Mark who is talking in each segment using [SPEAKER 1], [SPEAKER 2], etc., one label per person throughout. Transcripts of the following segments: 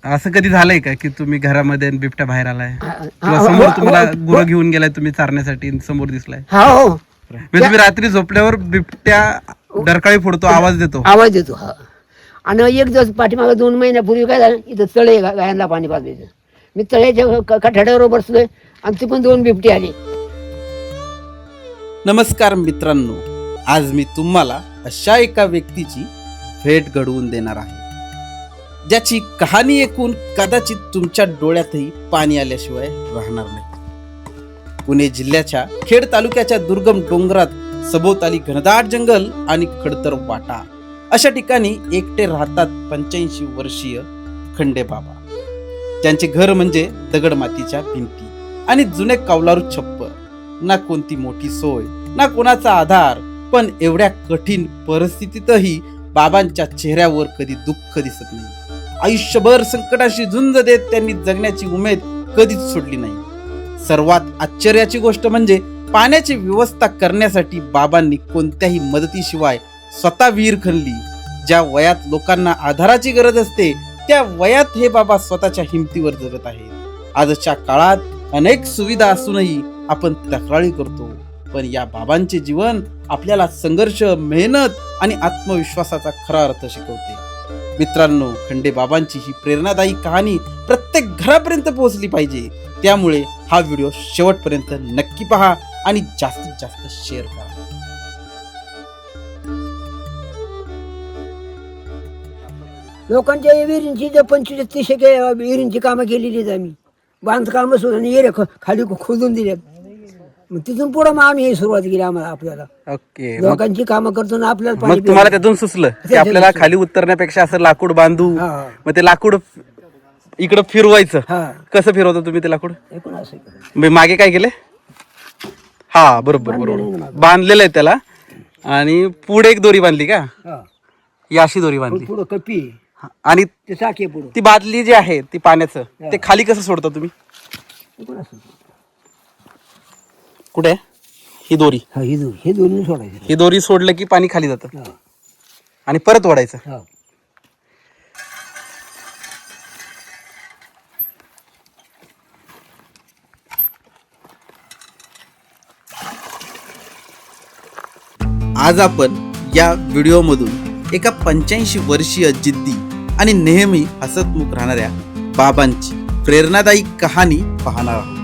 [SPEAKER 1] असं कधी झालंय का की तुम्ही घरामध्ये आणि बिबट्या बाहेर आलाय किंवा समोर तुम्हाला गुरं घेऊन गेलाय तुम्ही चारण्यासाठी आणि समोर दिसलाय?
[SPEAKER 2] हो
[SPEAKER 1] म्हणजे तुम्ही रात्री झोपल्यावर बिबट्या डरकाळी फोडतो, आवाज देतो?
[SPEAKER 2] आवाज देतो. हा. आणि एक दिवस पाठीमागे 2 महिन्यापूर्वी काय झालं, इथं तळे गायांना पाणी पाजवायचं. मी तळ्याच्या कठाड्यावर बसलोय आणि ती पण 2 बिबटी आली.
[SPEAKER 1] नमस्कार मित्रांनो, आज मी तुम्हाला अशा एका व्यक्तीची भेट घडवून देणार आहे ज्याची कहाणी ऐकून कदाचित तुमच्या डोळ्यातही पाणी आल्याशिवाय राहणार नाही. पुणे जिल्ह्याच्या खेड तालुक्याच्या दुर्गम डोंगरात सभोवताली घनदाट जंगल आणि खडतर वाटा अशा ठिकाणी एकटे राहतात 85 वर्षीय खंडे बाबा. त्यांचे घर म्हणजे दगड मातीच्या भिंती आणि जुने कौलारू छप्पर. ना कोणती मोठी सोय, ना कोणाचा आधार, पण एवढ्या कठीण परिस्थितीतही बाबांच्या चेहऱ्यावर कधी दुःख दिसत नाही. आयुष्यभर संकटाशी झुंज देत त्यांनी जगण्याची उमेद कधीच सोडली नाही. सर्वात आश्चर्याची गोष्ट म्हणजे पाण्याची व्यवस्था करण्यासाठी बाबांनी कोणत्याही मदतीशिवाय स्वतः विहीर खणली. ज्या वयात लोकांना आधाराची गरज असते त्या वयात हे बाबा स्वतःच्या हिमतीवर जगत आहेत. आजच्या काळात अनेक सुविधा असूनही आपण तक्रारी करतो, पण या बाबांचे जीवन आपल्याला संघर्ष, मेहनत आणि आत्मविश्वासाचा खरा अर्थ शिकवते. मित्रांनो, खंडे बाबांची ही प्रेरणादायी कहाणी प्रत्येक घरापर्यंत पोहोचली पाहिजे. त्यामुळे हा व्हिडिओ शेवटपर्यंत नक्की पहा आणि जास्तीत जास्त शेअर करा.
[SPEAKER 2] लोकांच्या विहिरींची 25-30 विहिरींची कामं केलेली आहेत आम्ही. बांधकामं सुद्धा आणि एरे खाली खोदून दिल्यात. मग तिथून पुढे मग आम्ही ही सुरुवात केली. आम्हाला आपल्याला
[SPEAKER 1] ओके,
[SPEAKER 2] लोकांची कामं करतो ना आपल्याला
[SPEAKER 1] मग तुम्हाला त्यातून सुचलं की आपल्याला खाली उतरण्यापेक्षा असं लाकूड बांधू. मग ते लाकूड इकडं फिरवायचं. कसं फिरवतो तुम्ही ते लाकूड? मी मागे काय केलंय? हा, बरोबर बरोबर, बांधलेलं आहे त्याला. आणि पुढे एक दोरी बांधली का? ही अशी दोरी बांधली
[SPEAKER 2] पुढं कपी
[SPEAKER 1] आणि
[SPEAKER 2] ते चाके पुढं
[SPEAKER 1] ती बादली जी आहे ती पाण्याचं, ते खाली कसं सोडता तुम्ही? कुठे ही दोरी?
[SPEAKER 2] हे दोन्ही सोडायचे.
[SPEAKER 1] ही दोरी सोडलं की पाणी खाली जातं आणि परत ओढायचं. आज आपण या व्हिडिओमधून एका 85 वर्षीय जिद्दी आणि नेहमी हसतमुख राहणाऱ्या बाबांची प्रेरणादायी कहाणी पाहणार आहोत.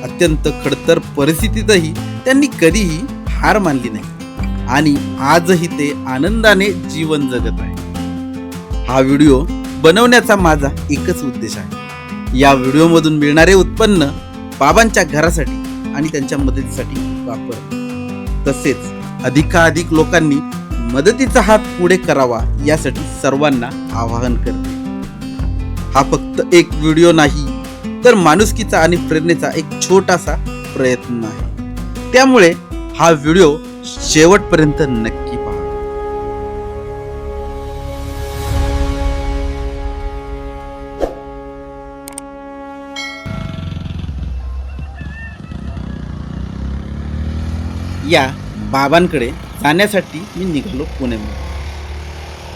[SPEAKER 1] अत्यंत खडतर परिस्थितीतही त्यांनी कधीही हार मानली नाही आणि आजही ते आनंदाने जीवन जगत आहे. हा व्हिडिओ बनवण्याचा माझा एकच उद्देश आहे. या व्हिडिओमधून मिळणारे उत्पन्न बाबांच्या घरासाठी आणि त्यांच्या मदतीसाठी वापर, तसेच अधिकाधिक लोकांनी मदतीचा हात पुढे करावा यासाठी सर्वांना आवाहन करते. हा फक्त एक व्हिडिओ नाही, तर माणुसकीचा आणि प्रेरणेचा एक छोटासा प्रयत्न आहे. त्यामुळे हा व्हिडिओ शेवटपर्यंत नक्की पहा. या बाबांकडे जाण्यासाठी मी निघालो पुण्यामध्ये.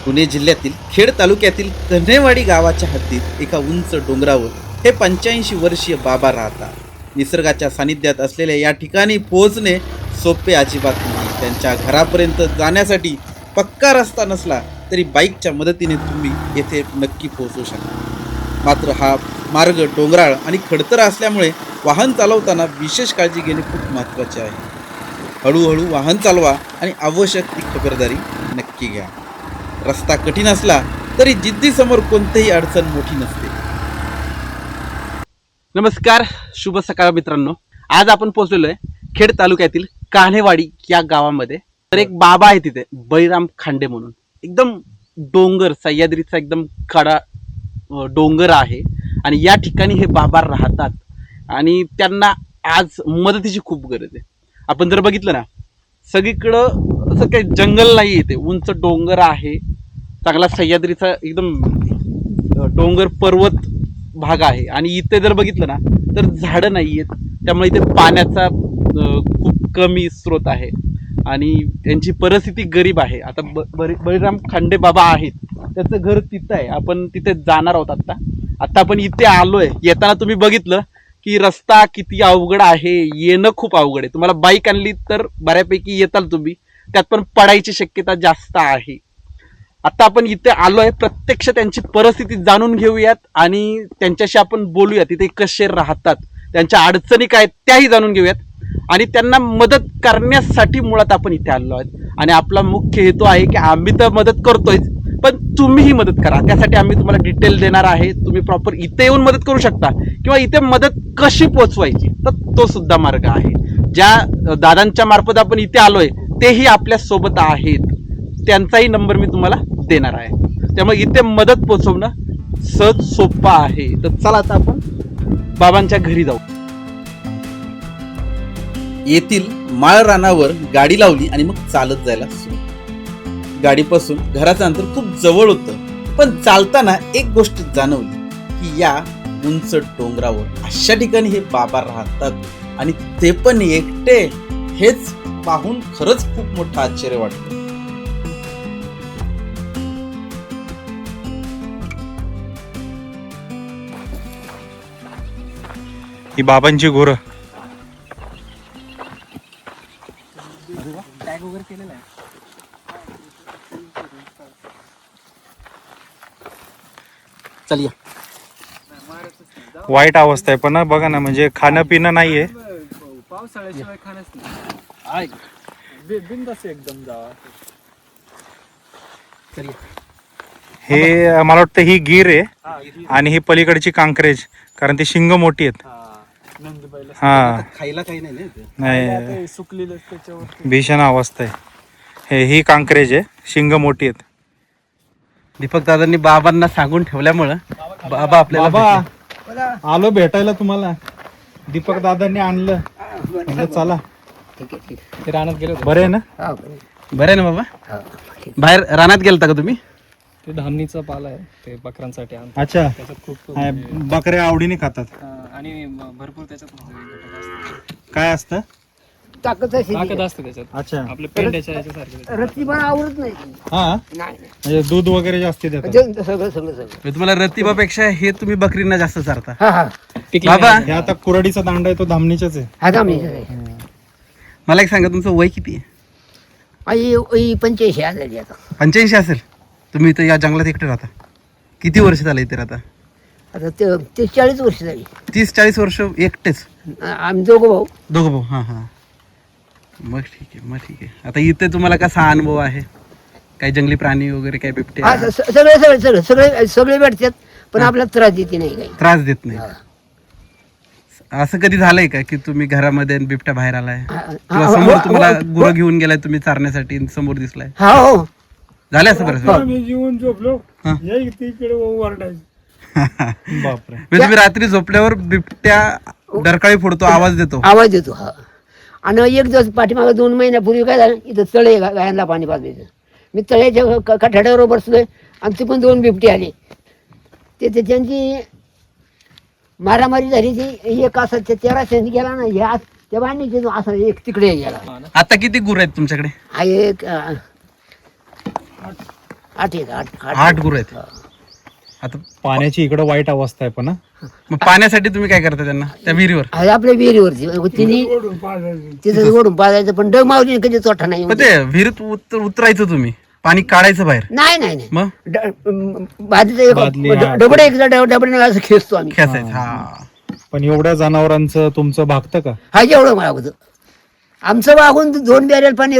[SPEAKER 1] पुणे जिल्ह्यातील खेड तालुक्यातील कन्हेवाडी गावाच्या हद्दीत एका उंच डोंगरावर हे 85 वर्षीय बाबा राहतात. निसर्गाच्या सानिध्यात असलेल्या या ठिकाणी पोहोचणे सोपे अजिबात नाही. त्यांच्या घरापर्यंत जाण्यासाठी पक्का रस्ता नसला तरी बाईकच्या मदतीने तुम्ही येथे नक्की पोहोचू शकता. मात्र हा मार्ग डोंगराळ आणि खडतर असल्यामुळे वाहन चालवताना विशेष काळजी घेणे खूप महत्त्वाचे आहे. हळूहळू वाहन चालवा आणि आवश्यक ती खबरदारी नक्की घ्या. रस्ता कठीण असला तरी जिद्दीसमोर कोणतीही अडचण मोठी नसते. नमस्कार, शुभ सकाळ मित्रांनो. आज आपण पोहोचलेलो आहे खेड तालुक्यातील कान्हेवाडी या गावामध्ये. तर एक बाबा आहे तिथे, बळीराम खांडे म्हणून. एकदम डोंगर, सह्याद्रीचा एकदम कडा डोंगर आहे आणि या ठिकाणी हे बाबा राहतात आणि त्यांना आज मदतीची खूप गरज आहे. आपण जर बघितलं ना, सगळीकडं असं काही जंगल नाही आहे, ते उंच डोंगर आहे, चांगला सह्याद्रीचा एकदम डोंगर पर्वत भाग आहे. आणि इथे जर बघितलं ना तर झाडं नाही आहेत, त्यामुळे इथे पाण्याचा खूप कमी स्रोत आहे आणि त्यांची परिस्थिती गरीब आहे. आता बळीराम खांडे बाबा आहेत, त्याचं घर तिथं आहे. आपण तिथे जाणार आहोत आता आता आपण इथे आलोय, येताना तुम्ही बघितलं की रस्ता किती अवघड आहे, येणं खूप अवघड आहे. तुम्हाला बाईक आणली तर बऱ्यापैकी येताल तुम्ही, त्यात पण पडायची शक्यता जास्त आहे. आता आपण इथे आलोय, प्रत्यक्ष त्यांची परिस्थिती जाणून घेऊयात आणि त्यांच्याशी आपण बोलूयात. तिथे कसे राहतात, त्यांच्या अडचणी काय त्याही जाणून घेऊयात आणि त्यांना मदत करण्यासाठी मुळात आपण इथे आलो आहोत. आणि आपला मुख्य हेतू आहे की आम्ही तर मदत करतोय, पण तुम्हीही मदत करा. त्यासाठी आम्ही तुम्हाला डिटेल देणार आहे. तुम्ही प्रॉपर इथे येऊन मदत करू शकता किंवा इथे मदत कशी पोचवायची तर तो सुद्धा मार्ग आहे. ज्या दादांच्या मार्फत आपण इथे आलोय तेही आपल्या सोबत आहेत, त्यांचाही नंबर मी तुम्हाला देणार आहे. त्यामुळे इथे मदत पोचवणं सहज सोपं आहे. तर चला आता आपण बाबांच्या घरी जाऊ. येथील माळ रानावर गाडी लावली आणि मग चालत जायला सुरू. गाडीपासून घराचं अंतर खूप जवळ होतं, पण चालताना एक गोष्ट जाणवली की या उंच डोंगरावर अशा ठिकाणी हे बाबा राहतात आणि ते पण एकटे. हेच पाहून खरंच खूप मोठं आश्चर्य वाटतं.
[SPEAKER 3] ही बाबांची गुरं.
[SPEAKER 1] चल या.
[SPEAKER 3] वाईट अवस्था आहे, पण बघा ना, म्हणजे खाणं पिणं नाहीये.
[SPEAKER 4] पावसाळ्याशिवाय खाणच नाही. बिंदास एकदम जावा.
[SPEAKER 3] हे मला वाटतं ही गिर आहे आणि ही पलीकडची कांकरेज, कारण ती शिंग मोठी आहेत.
[SPEAKER 4] नंदुबाईला
[SPEAKER 3] हा
[SPEAKER 1] खायला काही नाही ना इथे.
[SPEAKER 3] नाही,
[SPEAKER 4] सुकलेलं त्याच्यावर
[SPEAKER 3] भीषण अवस्था आहे. ही कांकरेज आहे, शिंग मोठी आहेत.
[SPEAKER 1] दीपक दादांनी बाबांना सांगून ठेवल्यामुळं बाबा आपल्याला
[SPEAKER 3] बाबा
[SPEAKER 1] भेटले.
[SPEAKER 3] आलो भेटायला तुम्हाला. दीपक दादांनी आणलं, म्हणलं चला.
[SPEAKER 2] ठीक आहे ठीक
[SPEAKER 4] ते रानात गेलो
[SPEAKER 3] बरं आहे ना?
[SPEAKER 2] आहे. हा, बरं.
[SPEAKER 1] बरं आहे ना बाबा?
[SPEAKER 2] हा, ठीक.
[SPEAKER 1] बाहेर रानात गेलता का तुम्ही?
[SPEAKER 4] ते धामणीचा पाला आहे, ते बकरांसाठी आणतात.
[SPEAKER 3] अच्छा,
[SPEAKER 4] त्याच्यात खूप
[SPEAKER 3] हा, बकऱ्या आवडीने खातात.
[SPEAKER 4] आणि भरपूर त्याच्यात घटक असतात.
[SPEAKER 3] काय असतं?
[SPEAKER 2] ताकद अशी
[SPEAKER 4] ताकद असते त्याच्यात.
[SPEAKER 3] अच्छा,
[SPEAKER 4] आपल्या पेंड्याच्या याच्यासारखं
[SPEAKER 2] रत्ती पण आवडत नाही.
[SPEAKER 3] हा,
[SPEAKER 2] नाही
[SPEAKER 3] म्हणजे दूध वगैरे जास्ती देतात.
[SPEAKER 2] सगळं सगळं सगळं
[SPEAKER 1] म्हणजे तुम्हाला रतिबापेक्षा हे तुम्ही बकरींना जास्त चारता.
[SPEAKER 2] हा हा
[SPEAKER 1] बाबा
[SPEAKER 3] हे आता कुराडीचा दांडा आहे, तो धामणीचाच आहे.
[SPEAKER 2] हा दामणीचं आहे.
[SPEAKER 1] मला एक सांगा, तुमचं वय किती आहे?
[SPEAKER 2] आई 85 आलेली आता.
[SPEAKER 1] 85 असेल. तुम्ही इथं या जंगलात एकटे राहता. किती वर्ष झालं इथे राहता?
[SPEAKER 2] आता ते 40 वर्ष झाली.
[SPEAKER 1] 30-40 वर्ष एकटेच?
[SPEAKER 2] आम्ही दोघं भाऊ.
[SPEAKER 1] दोघं भाऊ. हां हां, मग ठीक आहे, मग ठीक आहे. आता इथे तुम्हाला कसा अनुभव आहे? काही जंगली प्राणी वगैरे, काही बिबटे
[SPEAKER 2] हा सगळे सगळे सगळे सगळे सगळे भेटतात, पण आपल्याला त्रास देते नाही काही.
[SPEAKER 1] त्रास देत नाही? असं कधी झालंय का की तुम्ही घरामध्ये आणि बिबट्या बाहेर आलाय किंवा समोर तुम्हाला गुरं घेऊन गेलाय तुम्ही चारण्यासाठी आणि समोर दिसलाय?
[SPEAKER 2] हा हो
[SPEAKER 1] झालं असं बरं?
[SPEAKER 4] मी जीवन झोपलो,
[SPEAKER 1] हा.
[SPEAKER 4] तिकडे ओरडायचं.
[SPEAKER 3] बापरे.
[SPEAKER 1] म्हणजे तुम्ही रात्री झोपल्यावर बिबट्या डरकाळी फोडतो, आवाज देतो?
[SPEAKER 2] आवाज येतो. हा. आणि एक दिवस पाठीमागे 2 महिन्यापूर्वी काय झालं, इथं तळे गायांना पाणी पाजवायचं. मी तळ्याच्या कठाड्यावर बसलोय आणि तिकडून 2 बिबटे आले. ते त्यांची मारामारी झाली. ती एक असं 1300 गेला ना, ह्या त्या बांधणीचे असं एक तिकडे गेला.
[SPEAKER 1] आता किती गुरं आहेत तुमच्याकडे?
[SPEAKER 2] हा एक 8 आहेत.
[SPEAKER 1] 8 गुरं आहेत. आता
[SPEAKER 3] पाण्याची इकडं वाईट अवस्था आहे, पण
[SPEAKER 1] मग पाण्यासाठी तुम्ही काय करता त्यांना त्या विहिरीवर?
[SPEAKER 2] आहे आपल्या विहिरीवरती. तिने तिथं ओढून पाजायचं, पण डग मावली कधी चोठा नाही.
[SPEAKER 1] मग ते विहिरीत उतरायचं तुम्ही, पाणी काढायचं बाहेर?
[SPEAKER 2] नाही नाही नाही.
[SPEAKER 1] मग
[SPEAKER 3] बादली, हा.
[SPEAKER 2] डबडे एकदा डबडे असं खेचतो आम्ही.
[SPEAKER 1] खेचायचं. हा.
[SPEAKER 3] पण एवढ्या जनावरांचं तुमचं भागतं का?
[SPEAKER 2] हा जेवढं मागवतं आमचं वागून 2 बॅरेल पाणी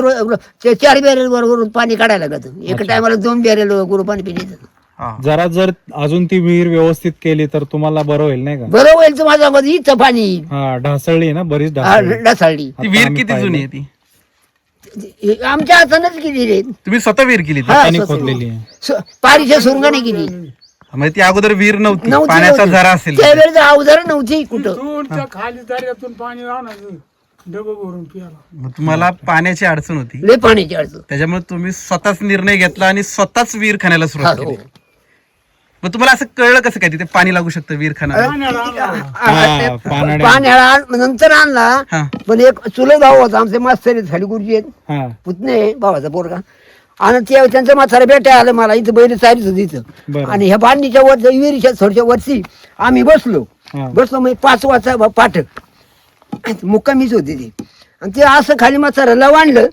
[SPEAKER 2] 4 बॅरेल वरून पाणी काढायला लागतं. एका टायमाला 2 बॅरेल गुरु पाणी पिण्याचं.
[SPEAKER 1] हा.
[SPEAKER 3] जरा जर अजून ती विहीर व्यवस्थित केली तर तुम्हाला बरं होईल, नाही का?
[SPEAKER 2] बरं होईल तर माझ्या मध्ये इथं पाणी येईल.
[SPEAKER 3] हा, ढासळली आहे ना, बरीच ढासळली.
[SPEAKER 2] ढासाळली.
[SPEAKER 1] ती विहीर किती जुनी आहे ती?
[SPEAKER 2] आमच्या हातानच केली रे.
[SPEAKER 1] तुम्ही स्वतः विहीर केली ती?
[SPEAKER 2] हा,
[SPEAKER 3] हाताने
[SPEAKER 2] स्वतः.
[SPEAKER 3] खोदलेली आहे.
[SPEAKER 2] पारीच्या सुरंगाने केली.
[SPEAKER 1] म्हणजे ती अगोदर विहीर नव्हती,
[SPEAKER 2] नव्हती,
[SPEAKER 1] पाण्याचा
[SPEAKER 2] नव्हती.
[SPEAKER 1] झरा असेल.
[SPEAKER 2] त्यावेळेस अवजार नव्हती कुठं.
[SPEAKER 4] खाली दर्यातून पाणी आणायचं, डबं भरून प्यायला.
[SPEAKER 1] मग तुम्हाला पाण्याची अडचण होती,
[SPEAKER 2] लय पाण्याची अडचण.
[SPEAKER 1] त्याच्यामुळे तुम्ही स्वतःच निर्णय घेतला आणि स्वतःच विहीर खाण्याला सुरुवात
[SPEAKER 2] हा, हो.
[SPEAKER 1] केली. मग तुम्हाला असं कळलं कसं काय तिथे पाणी लागू शकतं विहीर खाण्याला?
[SPEAKER 2] पाण्याला नंतर आणला.
[SPEAKER 1] हा.
[SPEAKER 2] पण एक चुलत भाऊ होता आमचे, मास्तर झाली गुरुजी आहेत,
[SPEAKER 3] हा,
[SPEAKER 2] पुतणे भावाचा पोरगा. आणि ते त्यांचं म्हातारा भेटाय आलं मला इथं बैल चालीच होती इथं.
[SPEAKER 3] बरं.
[SPEAKER 2] आणि ह्या बांधणीच्या वर विहिरीच्या थोडच्या वरती आम्ही बसलो
[SPEAKER 3] हा.
[SPEAKER 2] म्हणजे 5 वाजता पाठक मुक्कामीच होती ती. आणि ते असं खाली म्हाताऱ्याला वाढलं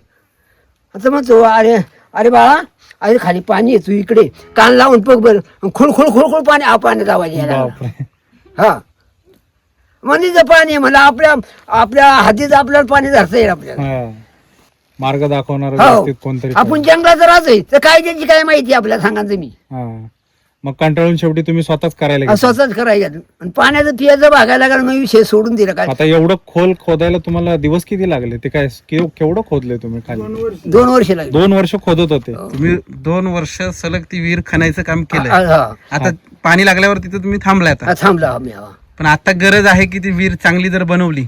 [SPEAKER 2] आता म्हणतो अरे अरे बाळा अरे खाली पाणी आहे तू इकडे कान लावून बघ बरं खुळखुळ खुळखुळ पाणी पाण्यात आवाज यायला लागला.
[SPEAKER 3] बापरे.
[SPEAKER 2] हा मंदीचं पाणी आहे म्हणलं आपल्या हातीत आपल्याला पाणी धरता येईल आपल्याला.
[SPEAKER 3] हा. मार्ग दाखवणार
[SPEAKER 2] हो
[SPEAKER 3] व्यवस्थित कोणतरी
[SPEAKER 2] आपण जंगलात राहतोय तर काय त्याची काय माहिती आपल्याला सांगा तुम्ही.
[SPEAKER 3] हा. मग कंटाळून शेवटी तुम्ही स्वतःच करायला घेतलं.
[SPEAKER 2] स्वतःच करायचं आणि पाण्याचं पियाचं भागायला लागलं मग विषय सोडून दिला काय.
[SPEAKER 3] आता एवढं खोल खोदायला तुम्हाला दिवस किती लागले ते काय केवढं खोदले तुम्ही खाली?
[SPEAKER 2] 2 वर्ष लागली.
[SPEAKER 3] 2 वर्ष खोदत होते.
[SPEAKER 1] तुम्ही 2 वर्ष सलग ती विहीर खणायचं काम केलंय.
[SPEAKER 2] हा,
[SPEAKER 1] आता पाणी लागल्यावर तिथे तुम्ही थांबलाय आता.
[SPEAKER 2] हा, थांबला आम्ही हा.
[SPEAKER 1] पण आता गरज आहे की ती विहीर चांगली जर बनवली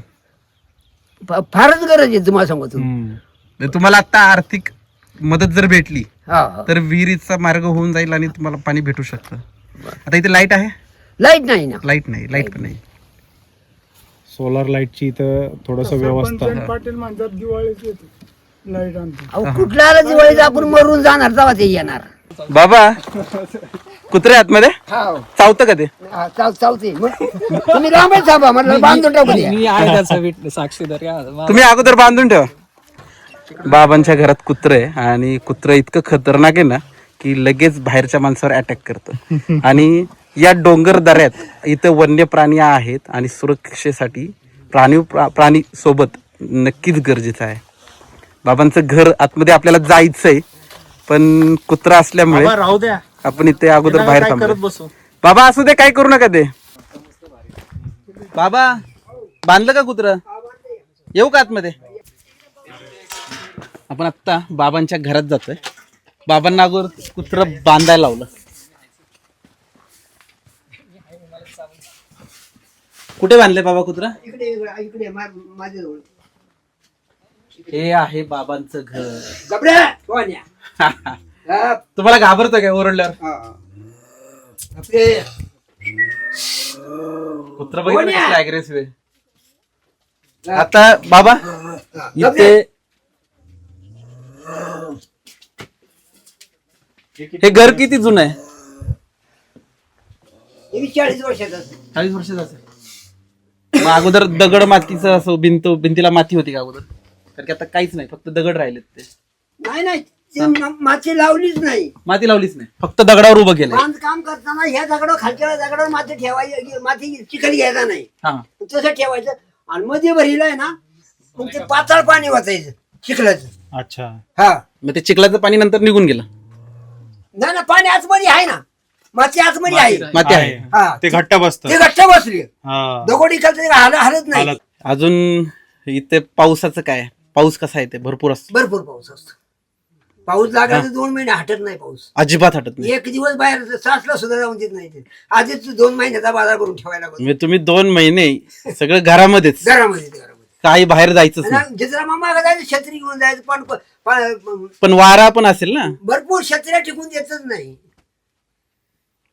[SPEAKER 2] फारच गरज आहे तुम्हाला सांगतो.
[SPEAKER 3] हम्म.
[SPEAKER 1] तर तुम्हाला आता आर्थिक मदत जर भेटली
[SPEAKER 2] हा हा.
[SPEAKER 1] तर विहिरीचा मार्ग होऊन जाईल आणि तुम्हाला पाणी भेटू शकतं. आता इथे लाईट आहे?
[SPEAKER 2] लाईट नाही ना.
[SPEAKER 1] लाईट नाही, लाईट पण नाही.
[SPEAKER 3] सोलार लाईटची इथं थोडस व्यवस्था.
[SPEAKER 4] सरपंच पाटील म्हणतात दिवाळीच येते लाईट आणते.
[SPEAKER 2] अहो कुठल्या आला दिवाळीत आपण मरून जाणार तेव्हा ते येणार.
[SPEAKER 1] बाबा कुत्रे आतमध्ये चावतं का ते?
[SPEAKER 2] हा, चालते मग तुम्ही लांबच थांबा म्हटलं बांधून टाकू द्या.
[SPEAKER 5] साक्षीदार
[SPEAKER 1] तुम्ही अगोदर बांधून ठेवा. बाबांच्या घरात कुत्र आहे आणि कुत्र इतकं खतरनाक आहे ना की लगेच बाहेरच्या माणसावर अटॅक करतं. आणि या डोंगर दऱ्यात इथं वन्य प्राणी आहेत आणि सुरक्षेसाठी प्राणी सोबत नक्कीच गरजेचं आहे. बाबांचं घर आतमध्ये आपल्याला जायचंय पण कुत्रा असल्यामुळे
[SPEAKER 3] राहू द्या.
[SPEAKER 1] आपण इथे अगोदर बाहेर थांबलो. बाबा असू दे, काय करू नका ते. बाबा बांधलं का कुत्र? येऊ का आतमध्ये? आपण आत्ता बाबांच्या घरात जातोय. बाबांना अगोदर कुत्र बांधायला लावलं. कुठे बांधले बाबा कुत्रा?
[SPEAKER 2] इकडे माझ्याजवळ.
[SPEAKER 1] हे आहे बाबांचं घर.
[SPEAKER 2] गबड्या, वाण्या. हा,
[SPEAKER 1] तुम्हाला घाबरतं काय ओरडल्यावर?
[SPEAKER 2] हा. आपले
[SPEAKER 1] कुत्र बघितलं अग्रेसिव्ह आहे. आता बाबा इथे हे घर किती जुनं आहे?
[SPEAKER 2] 40 वर्षाचा.
[SPEAKER 1] 40 वर्षाचं असेल. मग अगोदर दगड मातीचं असं भिंतीला माती होती का अगोदर? कारण की आता काहीच नाही, फक्त दगड राहिलेत. ते
[SPEAKER 2] नाही ते माती लावलीच नाही.
[SPEAKER 1] माती लावलीच नाही, फक्त दगडावर उभं केलंय.
[SPEAKER 2] बांधकाम करताना ह्या दगडावर खालच्या दगडावर माती ठेवायची, माती चिखल घ्यायचा नाही
[SPEAKER 1] हा.
[SPEAKER 2] तसं ठेवायचं. आणि मध्ये भरीला आहे ना मग ते पातळ पाणी वाचायचं चिखलाचं.
[SPEAKER 3] अच्छा.
[SPEAKER 2] हा
[SPEAKER 1] मग ते चिखलाचं पाणी नंतर निघून गेलं.
[SPEAKER 2] नाही ना पाणी आतमध्ये आहे ना, माती आतमध्ये आहे.
[SPEAKER 1] माती आहे.
[SPEAKER 2] हा
[SPEAKER 3] ते घट्ट बसत.
[SPEAKER 2] ते घट्ट बसली दगडी खालचं हलत नाही.
[SPEAKER 1] अजून इथे पावसाचं काय? पाऊस कसा आहे? ते भरपूर असतो.
[SPEAKER 2] भरपूर पाऊस असतो. पाऊस लागला तर 2 महिने हटत नाही पाऊस.
[SPEAKER 1] अजिबात हटत नाही.
[SPEAKER 2] 1 दिवस बाहेर सासला सुद्धा जाऊन देत नाही. ते आधीच 2 महिन्याचा बाजार करून ठेवायला लागतो
[SPEAKER 1] म्हणजे तुम्ही 2 महिने सगळं घरामध्येच,
[SPEAKER 2] घरामध्ये.
[SPEAKER 1] काही बाहेर जायचंच नाही.
[SPEAKER 2] आणि जिजरा मामा जायचं छत्री घेऊन जायचं पण
[SPEAKER 1] पण वारा पण असेल ना?
[SPEAKER 2] भरपूर छत्र्या टिकून देतच नाही.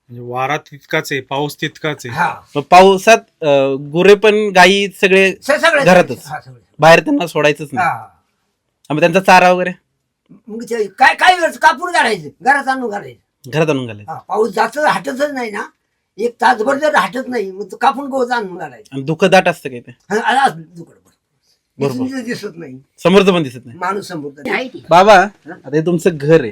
[SPEAKER 3] वारा तितकाच आहे, पाऊस तितकाच आहे.
[SPEAKER 2] हा
[SPEAKER 1] मग पावसात गुरे पण गायी सगळे
[SPEAKER 2] सगळे
[SPEAKER 1] घरातच,
[SPEAKER 2] हा, सगळे.
[SPEAKER 1] बाहेर त्यांना सोडायचंच नाही.
[SPEAKER 2] हा.
[SPEAKER 1] मग त्यांचा चारा वगैरे
[SPEAKER 2] मग ते काय वेळ कापून घालायचं, घरात आणून घालायचं.
[SPEAKER 1] घरात आणून घालायचं.
[SPEAKER 2] हा, पाऊस जास्त हटतच नाही ना, 1 तासभर जर हटत नाही मग तो कापून गवत आणून घालायचं.
[SPEAKER 1] आणि धुकं दाट असतं काय ते? बरोबर.
[SPEAKER 2] दिसत नाही,
[SPEAKER 1] समोरचं पण दिसत नाही.
[SPEAKER 2] माणूस समोर.
[SPEAKER 1] बाबा आता हे तुमचं घर आहे,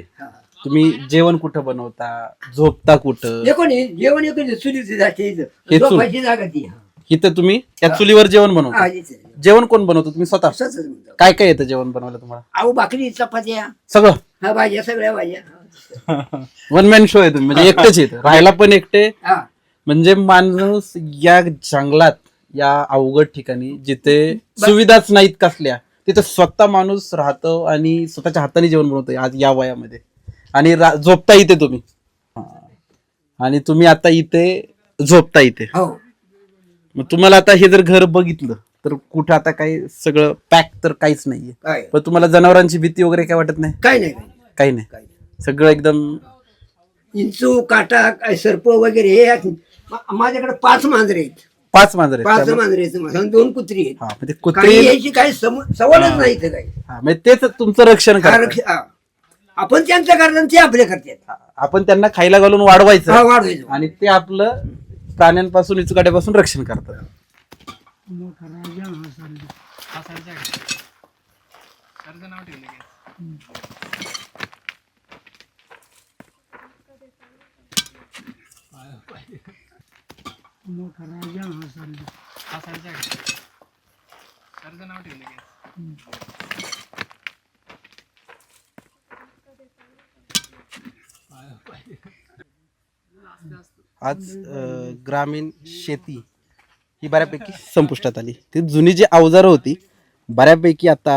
[SPEAKER 1] तुम्ही जेवण कुठं बनवता, झोपता कुठं?
[SPEAKER 2] जेवण चुलीची जाते
[SPEAKER 1] हे चूल.
[SPEAKER 2] झोपायची जागा ती.
[SPEAKER 1] इथं तुम्ही त्या चुलीवर जेवण बनवता?
[SPEAKER 2] हा, इथे.
[SPEAKER 1] जेवण कोण बनवतो? तुम्ही स्वतः?
[SPEAKER 2] असंच म्हणतो.
[SPEAKER 1] काय काय येतं जेवण बनवायला तुम्हाला?
[SPEAKER 2] अहो भाकरी चपात्या
[SPEAKER 1] सगळं
[SPEAKER 2] हा भाज्या सगळ्या भाज्या.
[SPEAKER 1] वन मॅन शो आहे तुम्ही, म्हणजे एकटेच येतं, राहायला पण एकटे.
[SPEAKER 2] हा
[SPEAKER 1] म्हणजे माणूस या जंगलात, या अवघड ठिकाणी जिथे सुविधाच नाहीत कसल्या, तिथे स्वतः माणूस राहतो आणि स्वतःच्या हाताने जेवण बनवतोय आज या वयामध्ये. आणि झोपता इथे तुम्ही, आणि तुम्ही आता इथे झोपता इथे.
[SPEAKER 2] हो.
[SPEAKER 1] मग तुम्हाला आता हे जर घर बघितलं तर कुठं आता काही सगळं पॅक तर काहीच नाहीये.
[SPEAKER 2] काय
[SPEAKER 1] पण तुम्हाला जनावरांची भीती वगैरे काय वाटत नाही?
[SPEAKER 2] काय नाही
[SPEAKER 1] काही नाही, सगळं एकदम.
[SPEAKER 2] इंचू काटा काय सर्प वगैरे हे आहेत. माझ्याकडे 5 मांजरे आहेत.
[SPEAKER 1] 5 मांजरे
[SPEAKER 2] 5 मांजरे आहेत, 2 कुत्री आहेत.
[SPEAKER 1] हा, म्हणजे
[SPEAKER 2] काही
[SPEAKER 1] कुत्री.
[SPEAKER 2] यायची काही सवडच नाही इथे काही.
[SPEAKER 1] हा, म्हणजे तेच तुमचं रक्षण करा.
[SPEAKER 2] आपण त्यांचं करतात ते आपले करतात.
[SPEAKER 1] आपण त्यांना खायला घालून वाढवायचं
[SPEAKER 2] वाढवायचं.
[SPEAKER 1] आणि ते आपलं प्राण्यांपासून इचुकाट्यापासून रक्षण करतात.
[SPEAKER 4] मोठा राजा हा सरजा. मोठा राजा हा सरजा. नाव ठेवलं.
[SPEAKER 1] आज ग्रामीण शेती ही बऱ्यापैकी संपुष्टात आली. ती जुनी जी अवजारं होती बऱ्यापैकी आता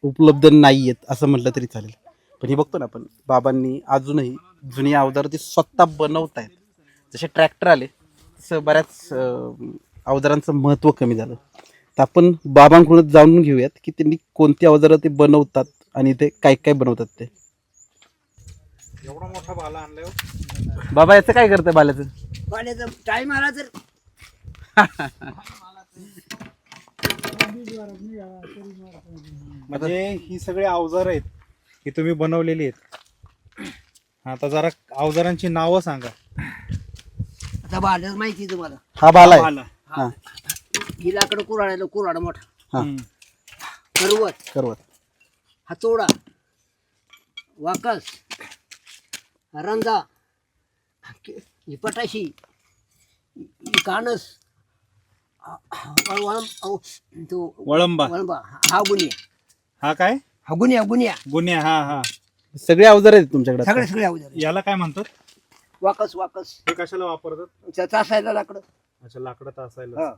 [SPEAKER 1] उपलब्ध नाही आहेत असं म्हटलं तरी चालेल. पण ही बघतो ना आपण बाबांनी अजूनही जुनी अवजारं ती स्वतः बनवत आहेत. जसे ट्रॅक्टर आले तसं बऱ्याच अवजारांचं महत्त्व कमी झालं. तर आपण बाबांकडून जाणून घेऊयात की त्यांनी कोणती अवजारं ते बनवतात आणि ते काय काय बनवतात ते.
[SPEAKER 3] एवढा मोठा भाला आणलाय
[SPEAKER 1] बाबा याचं काय करतं बाल्याचं?
[SPEAKER 2] पाण्याचा टाइम आला तर
[SPEAKER 3] म्हणजे ही सगळी अवजार आहेत ही तुम्ही बनवलेली आहेत. आता जरा अवजारांची नावं सांगा.
[SPEAKER 2] आता बाल्याच माहिती आहे तुम्हाला.
[SPEAKER 1] हा बाला आहे.
[SPEAKER 3] भाला.
[SPEAKER 1] हा
[SPEAKER 2] ही लाकडं कुऱ्हाडायला कुऱ्हाड मोठा,
[SPEAKER 1] हा
[SPEAKER 2] करवत,
[SPEAKER 1] करवत,
[SPEAKER 2] हातोडा, वाकस, रंदा, ही पटाशी, ही कानस,
[SPEAKER 3] वळंबा.
[SPEAKER 2] वळंबा, हा गुन्ह्या,
[SPEAKER 3] हा काय
[SPEAKER 2] हा गुन्ह्या गुन्ह्या
[SPEAKER 3] गुन्ह्या. हा हा
[SPEAKER 1] सगळे अवजार आहेत तुमच्याकडे आता?
[SPEAKER 2] सगळे सगळे अवजार.
[SPEAKER 3] याला काय म्हणतात?
[SPEAKER 2] वाकस वाकस
[SPEAKER 3] हे कशाला वापरतात?
[SPEAKER 2] चासायला लाकडं.
[SPEAKER 3] अच्छा, लाकडं तासायला.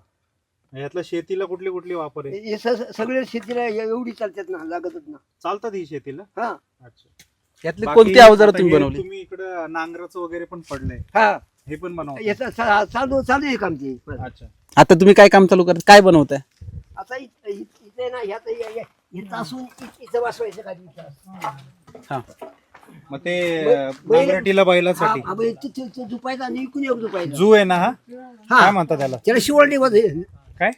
[SPEAKER 3] यातलं शेतीला कुठली कुठली वापर आहे?
[SPEAKER 2] हे सगळे शेतीला एवढी चालतात ना, लागतच ना.
[SPEAKER 3] चालतात ही शेतीला.
[SPEAKER 2] हा
[SPEAKER 3] अच्छा.
[SPEAKER 1] यातली
[SPEAKER 3] बाकी
[SPEAKER 1] कोणती अवजार
[SPEAKER 3] आता
[SPEAKER 1] तुम्ही
[SPEAKER 3] हे
[SPEAKER 1] बनवली?
[SPEAKER 3] तुम्ही इकडं नांगराचं वगैरे पण पडलंय,
[SPEAKER 2] हा
[SPEAKER 3] हे पण बनवतात.
[SPEAKER 2] याचं चालू चालू आहे काम ते.
[SPEAKER 3] अच्छा.
[SPEAKER 1] आता तुम्ही काय काम चालू करता? काय बनवताय?
[SPEAKER 2] आता इथे ना ह्यात इथं असून इथं वाचवायचं का तिथं.
[SPEAKER 1] हा
[SPEAKER 3] मग ते नांगरटीला बैलासाठी
[SPEAKER 2] हा, बाई, तिथे झुपायचा आणि इकडून एक झुपायचा.
[SPEAKER 3] जू आहे ना हा? काय म्हणतात त्याला?
[SPEAKER 2] त्याला शिवळाटी
[SPEAKER 3] काय?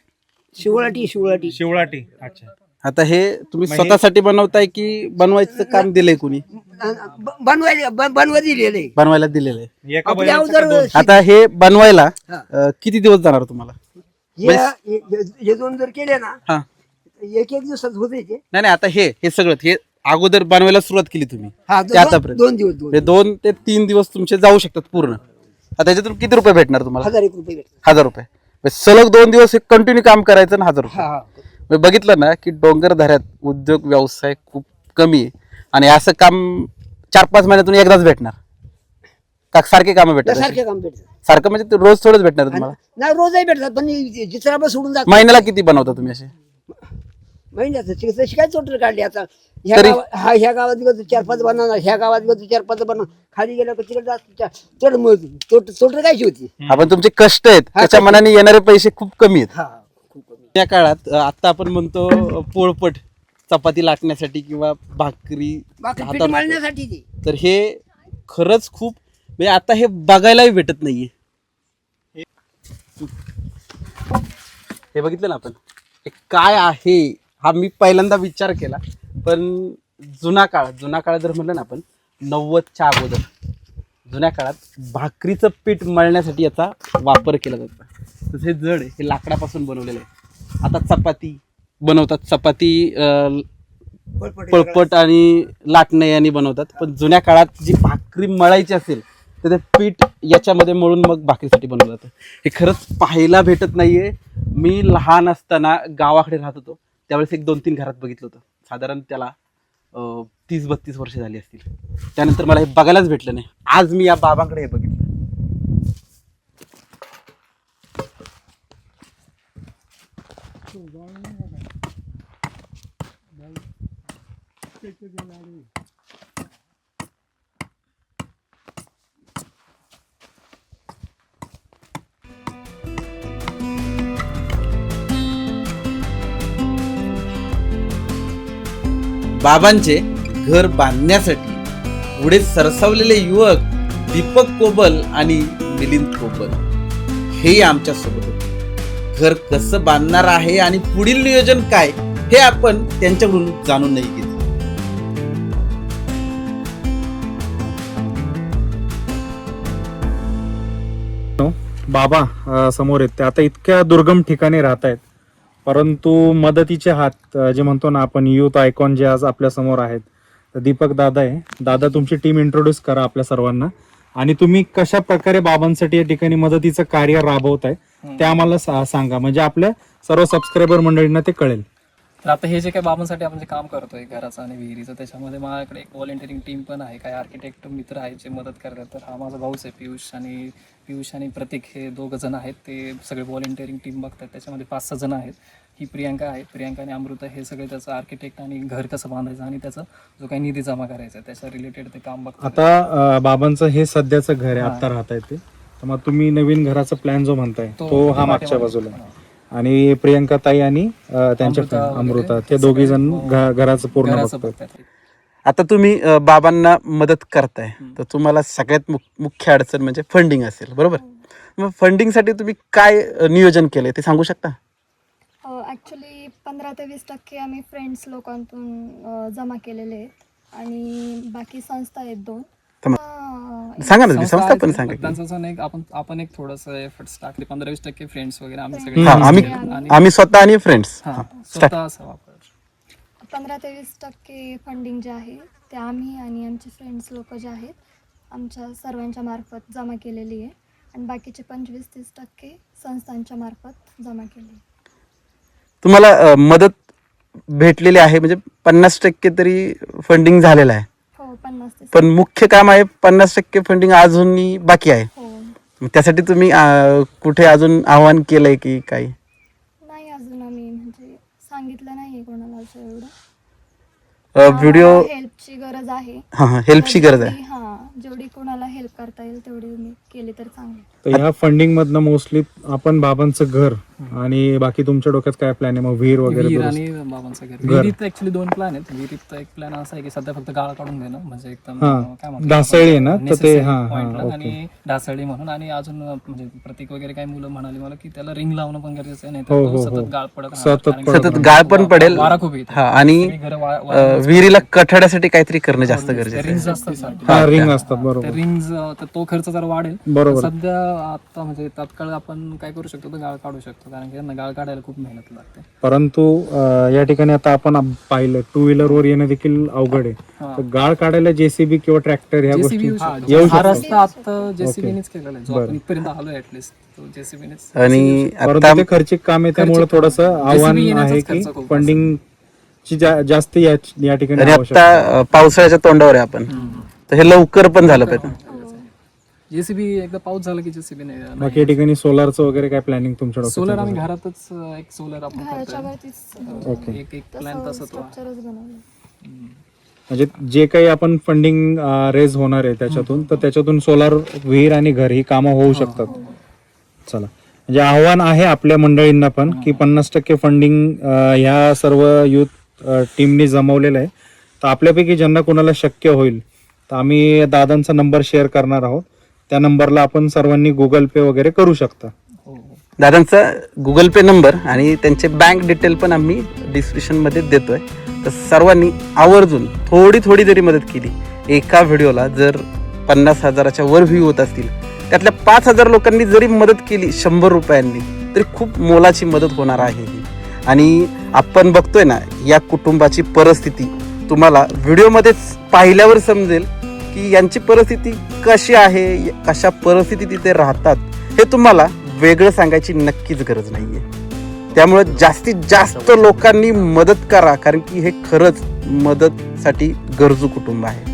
[SPEAKER 2] शिवळाटी शिवळाटी.
[SPEAKER 3] शिवळाटी. अच्छा.
[SPEAKER 1] आता हे तुम्ही स्वतःसाठी बनवताय की बनवायचं काम दिलंय कुणी?
[SPEAKER 2] बनवा दिलेले
[SPEAKER 1] बनवायला दिलेलं आहे.
[SPEAKER 3] एका
[SPEAKER 2] आपले
[SPEAKER 3] बैलाचं का
[SPEAKER 2] अवजार
[SPEAKER 3] दोन?
[SPEAKER 1] आता हे बनवायला
[SPEAKER 2] हा.
[SPEAKER 1] किती दिवस जाणार तुम्हाला?
[SPEAKER 2] हे दोन जर केले ना
[SPEAKER 1] हा
[SPEAKER 2] एक एक दिवसात होते ते.
[SPEAKER 1] नाही नाही, आता हे सगळं हे अगोदर बनवायला सुरुवात केली तुम्ही
[SPEAKER 2] हा
[SPEAKER 1] ते आतापर्यंत
[SPEAKER 2] 2 दिवस 2
[SPEAKER 1] हे 2 ते 3 दिवस तुमचे जाऊ शकतात पूर्ण. आता त्याच्यातून किती रुपये भेटणार तुम्हाला?
[SPEAKER 2] 1000 रुपये भेटतात.
[SPEAKER 1] 1000 रुपये. सलग 2 दिवस हे कंटिन्यू काम करायचं ना 1000 रुपये.
[SPEAKER 2] हा
[SPEAKER 1] मी बघितलं ना की डोंगरदऱ्यात उद्योग व्यवसाय खूप कमी आहे आणि असं काम 4-5 महिन्यातून एकदाच भेटणार का सारखे कामं भेटतात?
[SPEAKER 2] सारखे काम भेटतात.
[SPEAKER 1] सारखं म्हणजे ते रोज थोडंच भेटणार तुम्हाला?
[SPEAKER 2] नाही रोजही भेटतात पण जित्राबा सोडून जात
[SPEAKER 1] महिन्याला किती बनवता तुम्ही असे?
[SPEAKER 2] महिन्याचं तशी काय टोटल काढली आता.
[SPEAKER 1] तरी-
[SPEAKER 2] ह्या गावात गेलो 4-5 बनवणार, ह्या गावात गेलो 4-5 बनवणार, खाली गेलं तिकडे जास्त टोटल कायची होती.
[SPEAKER 1] आपण तुमचे कष्ट आहेत त्याच्या मनाने येणारे पैसे खूप कमी आहेत.
[SPEAKER 2] हा खूप कमी.
[SPEAKER 1] या काळात आता आपण म्हणतो पोळपट चपाती लाटण्यासाठी किंवा भाकरी
[SPEAKER 2] बाकी पीठ
[SPEAKER 1] हातात-
[SPEAKER 2] मळण्यासाठी ते.
[SPEAKER 1] तर हे खरंच खूप म्हणजे आता हे बघायलाही भेटत नाहीये. हे बघितलं ना आपण हे काय आहे हा मी पहिल्यांदा विचार केला. पण जुना काळ जर म्हणलं ना आपण 90च्या अगोदर जुन्या काळात भाकरीचं पीठ मळण्यासाठी याचा वापर केला जातो. तसं हे जड आहे, हे लाकडापासून बनवलेलं आहे. आता चपाती बनवतात, चपाती पळपट आणि लाटणे यांनी बनवतात. पण जुन्या काळात जी भाकरी मळायची असेल तर ते पीठ याच्यामध्ये मळून मग भाकरीसाठी बनवलं जातं. हे खरंच पाहायला भेटत नाहीये. मी लहान असताना गावाकडे राहत होतो त्यावेळेस 1-2-3 घरात बघितलं होतं. साधारण त्याला 30-32 वर्ष झाली असतील. त्यानंतर मला हे बघायलाच भेटलं नाही. आज मी या बाबांकडे हे बघितलं. बाबांचे घर बांधण्यासाठी पुढे सरसावलेले युवक दीपक कोबल आणि मिलिंद कोबल हे आमच्या सोबत होते. घर कसं बांधणार आहे आणि पुढील नियोजन काय हे आपण त्यांच्याकडून जाणून नाही घेतलं.
[SPEAKER 3] बाबा समोर आहेत ते आता इतक्या दुर्गम ठिकाणी राहत आहेत, परंतु मदतीचे हात जे म्हणतो ना आपण, युथ आयकॉन जे आज आपल्या समोर आहेत, तर दीपक दादा आहे. दादा, तुमची टीम इंट्रोड्यूस करा आपल्या सर्वांना, आणि तुम्ही कशा प्रकारे बाबांसाठी या ठिकाणी मदतीचं कार्य राबवताय ते आम्हाला सांगा, म्हणजे आपल्या सर्व सबस्क्रायबर मंडळींना ते कळेल.
[SPEAKER 5] तर आता हे जे काही बाबांसाठी आपण जे काम करतोय घराचं आणि विहिरीचं, त्याच्यामध्ये माझ्याकडे एक व्हॉलेंटिअरिंग टीम पण आहे, काही आर्किटेक्ट मित्र आहेत जे मदत करतात. तर हा माझा भाऊच आहे पियुष आणि प्रतीक, हे दोघं जण आहेत, ते सगळे व्हॉलेंटिअरिंग टीम बघतात. त्याच्यामध्ये 5-6 जण आहेत. ही प्रियांका आहे, प्रियांका आणि अमृता, हे सगळे त्याचं आर्किटेक्ट आणि घर कसं बांधायचं आणि त्याचा जो काही निधी जमा करायचा आहे त्याच्या रिलेटेड ते काम बघतात.
[SPEAKER 3] आता बाबांचं हे सध्याचं घर आहे, आता राहताय ते, तर मग तुम्ही नवीन घराचा प्लॅन जो म्हणताय तो हा मागच्या बाजूला आहे. आणि प्रियांका ताई आणि त्यांच्या अमृता, ते दोघी जण घराचं पूर्ण बघतात.
[SPEAKER 1] आता तुम्ही बाबांना मदत करताय, तर तुम्हाला सगळ्यात मुख्य अडचण म्हणजे फंडिंग असेल, बरोबर? मग फंडिंगसाठी तुम्ही काय नियोजन केलंय ते सांगू शकता?
[SPEAKER 6] ॲक्च्युली 15 ते 20% आम्ही फ्रेंड्स लोकांतून जमा केलेले आहेत आणि बाकी संस्था आहेत 2.
[SPEAKER 1] सांगा ना, संस्था पण सांगा.
[SPEAKER 5] त्यांचं एक आपण एक थोडंसं एफर्ट्स टाकले, 15-20% फ्रेंड्स वगैरे आम्ही
[SPEAKER 1] आम्ही स्वतः आणि फ्रेंड्स
[SPEAKER 5] स्वतः असं वापर.
[SPEAKER 6] 15 ते 20% फंडिंग जे आहे ते आम्ही आणि आमचे फ्रेंड्स लोक जे आहेत आमच्या सर्वांच्या मार्फत जमा केलेली आहे आणि बाकीचे 25-30% संस्थांच्या मार्फत जमा केली.
[SPEAKER 1] तुम्हाला मदत भेटलेली आहे, म्हणजे 50% तरी फंडिंग झालेलं आहे.
[SPEAKER 6] हो, 50 ते
[SPEAKER 1] पण मुख्य काम आहे, 50% फंडिंग अजूनही बाकी आहे.
[SPEAKER 6] हो.
[SPEAKER 1] त्यासाठी तुम्ही कुठे अजून आव्हान केलंय की काही?
[SPEAKER 6] नाही, अजून आम्ही म्हणजे सांगितलं नाही कोणाला असं एवढं.
[SPEAKER 1] व्हिडिओ
[SPEAKER 6] हेल्पची गरज आहे.
[SPEAKER 1] हेल्पची गरज आहे.
[SPEAKER 6] जेवढी कोणाला हेल्प करता येईल तेवढी तुम्ही केली तर चांगली.
[SPEAKER 3] तर ह्या फंडिंग मधनं मोस्टली आपण बाबांचं घर आणि बाकी तुमच्या डोक्यात काय प्लॅन आहे मग? विहीर वगैरे
[SPEAKER 5] विहीर आणि बाबांचं घर. विहिरीत ऍक्च्युली 2 प्लॅन आहेत. विहिरीत एक प्लॅन असा आहे की सध्या फक्त गाळ काढून घेणं, म्हणजे एकदम काय म्हणतात,
[SPEAKER 3] ढासळी आहे ना, तर ते
[SPEAKER 5] आणि ढासळी म्हणून. आणि अजून म्हणजे प्रतीक वगैरे काही मुलं म्हणाली मला की त्याला रिंग लावणं पण गरजेचं आहे, नाही तर तो सतत गाळ पडत राहणार.
[SPEAKER 1] सतत गाळ पण पडेल,
[SPEAKER 5] वारा खूप येतो.
[SPEAKER 1] आणि विहिरीला कठड्यासाठी काहीतरी करणं जास्त गरजेचं आहे.
[SPEAKER 5] रिंग्स असतात,
[SPEAKER 3] रिंग असतात, बरोबर.
[SPEAKER 5] रिंग्स, तर तो खर्च जरा वाढेल.
[SPEAKER 3] बरोबर.
[SPEAKER 5] सध्या आता म्हणजे तात्काळ आपण काय करू शकतो, तर गाळ काढू शकतो, कारण की त्यांना गाळ काढायला खूप मेहनत लागते.
[SPEAKER 3] परंतु या ठिकाणी आता आपण पाहिलं 2 व्हीलर वर येणं देखील अवघड आहे. तर गाळ काढायला जेसीबी किंवा ट्रॅक्टर ह्या गोष्टी येऊ
[SPEAKER 5] हा रस्ता आता जेसीबीनेच केलेला आहे, जो आपण इथपर्यंत आलोय ऍटलीस्ट तो जेसीबीनेच.
[SPEAKER 1] आणि
[SPEAKER 3] परंतु ते खर्चिक काम आहे, त्यामुळे थोडस आव्हान आहे की फंडिंग ची जास्त या ठिकाणी
[SPEAKER 1] आणि आता पावसाळ्याच्या तोंडावर आहे आपण, तर हे लवकर पण झालं पाहिजे.
[SPEAKER 5] जेसीबी एकदा पाऊस झाला की जेसीबी नाही.
[SPEAKER 3] बाकी या ठिकाणी सोलारचं वगैरे काय प्लॅनिंग तुमच्या डोक्यात?
[SPEAKER 5] सोलर आम्ही घरातच एक सोलर आपण
[SPEAKER 6] घराच्या
[SPEAKER 5] करतोय.
[SPEAKER 6] वरतीच
[SPEAKER 5] एक प्लॅन तसं तो
[SPEAKER 6] स्ट्रक्चरच बनवलं.
[SPEAKER 3] म्हणजे जे काही आपण फंडिंग रेज होणार आहे त्याच्यातून, तर त्याच्यातून सोलार, विहीर आणि घर ही कामं होऊ शकतात. चला, म्हणजे आव्हान आहे आपल्या मंडळींना पण की 50% फंडिंग ह्या सर्व युथ टीमनी जमवलेलं आहे. तर आपल्यापैकी ज्यांना कोणाला शक्य होईल तर आम्ही दादांचा नंबर शेअर करणार आहोत, त्या नंबरला आपण सर्वांनी गुगल पे वगैरे करू शकता.
[SPEAKER 1] दादांचा गुगल पे नंबर आणि त्यांचे बँक डिटेल पण आम्ही डिस्क्रिप्शन मध्ये देतोय. तर सर्वांनी आवर्जून थोडी जरी मदत केली, एका व्हिडिओला जर 50,000च्या वर व्ह्यू होत असतील, त्यातल्या 5,000 लोकांनी जरी मदत केली 100 रुपयांनी, तरी खूप मोलाची मदत होणार आहे ही. आणि आपण बघतोय ना या कुटुंबाची परिस्थिती, तुम्हाला व्हिडिओमध्येच पाहिल्यावर समजेल की यांची परिस्थिती कशी आहे, कशा परिस्थितीत तिथे राहतात, हे तुम्हाला वेगळं सांगायची नक्कीच गरज नाहीये. त्यामुळे जास्तीत जास्त लोकांनी मदत करा, कारण की हे खरंच मदतसाठी गरजू कुटुंब आहे.